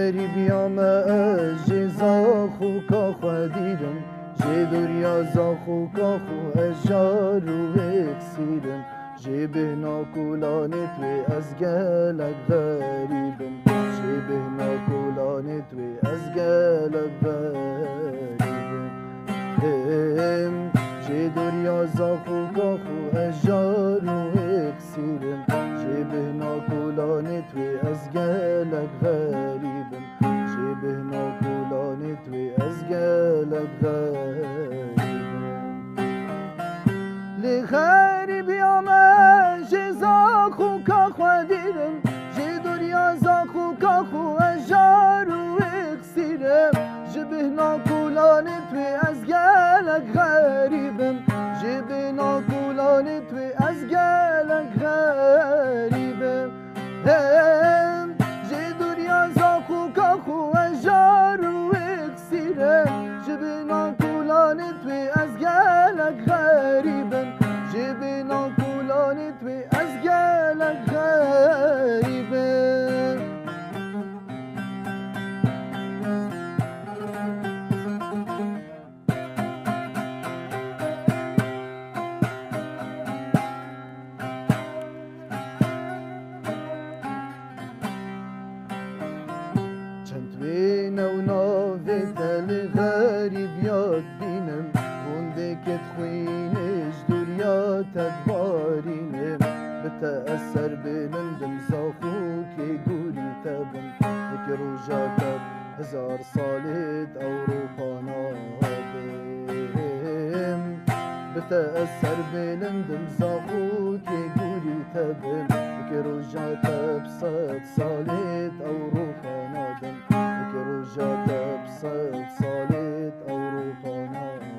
غریبیام از جزاخو کا خودیرم جه دوریا زاخو کا خو اجارو اکسیرم جه بهنا کولانت و از گلک غریبم جه بهنا کولانت و از گلک غریبم جه دوریا زاخو کا خو اجارو اکسیرم جه بهنا کولانت و از گلک غریبم جه بهنا کولانت و از گلک غریبم لغریبیام جه زاخو کا خودیرم جه دوریا زاخو کا خو اجارو اکسیرم جه بهنا کولانت و از گلک غریبم جه بهنا کولانت و از گلک غریبم جه دوریا زاخو کا خو اجارو اکسیرم جه بهنا کولانت و از گلک غریبم جه بهنا کولانت و از گلک غریبم غریب یاد بینم گونده که تخوینش دوریا تدبارینم بتأثر بنندم زاخو که گوری تبم که روژا تب 1000 سالت اروپا نادم بتأثر بنندم زاخو که گوری تبم که روژا تب 100 سالت اروپا نادم که روژا تب 100 سالت اروپا نادم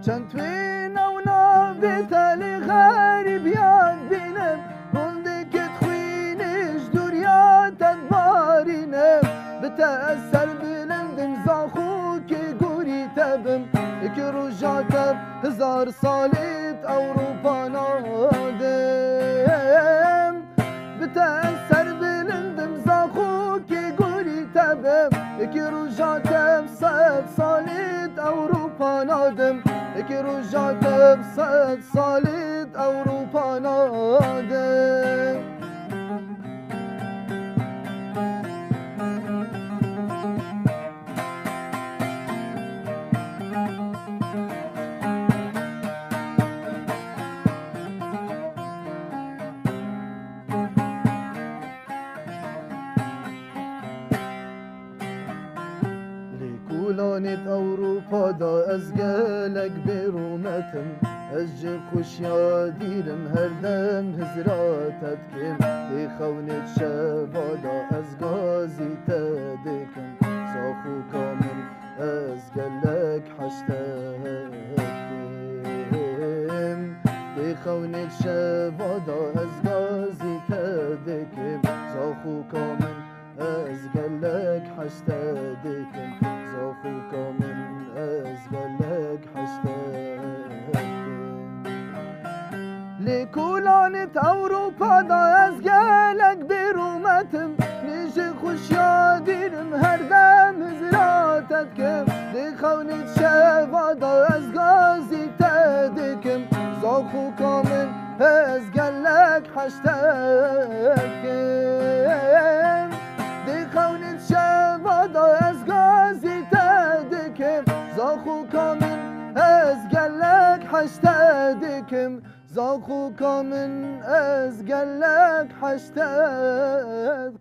چند توی نونا بیتل غریب یاد بینم گنده که تخوینش دوریا تدبارینم بتأثر بلندم زاخو که گوری تبم که روژا تب 1000 سالت اروپا نادم بتأثر بلندم زاخو که گوری تبم که روژا تب 100 سالت اروپا نادم که روژا تب 100 سالت اروپا نادم کولانت اروپا دا از گلک برومتم از جه خوش یادیرم هر دم هزراتت کم دی خونت شوادا از گازی تدکم زاخو کامل از گلک حشتکم دی خونت شوادا از گازی تدکم زاخو کامل از گلک حشتکم زاخو کامل از گلک حشتکم لکولانت اروپا دا از گلک برومتم نیش خوش یادیرم هر دم هزراتت کم دی خونت شوادا از گازی تدکم زاخو کامل از گلک حشتکم دی خونت شوادا از گازی تدکم زاخو کامل از گلک حشتکم زاخو کامل از گلک حشتکم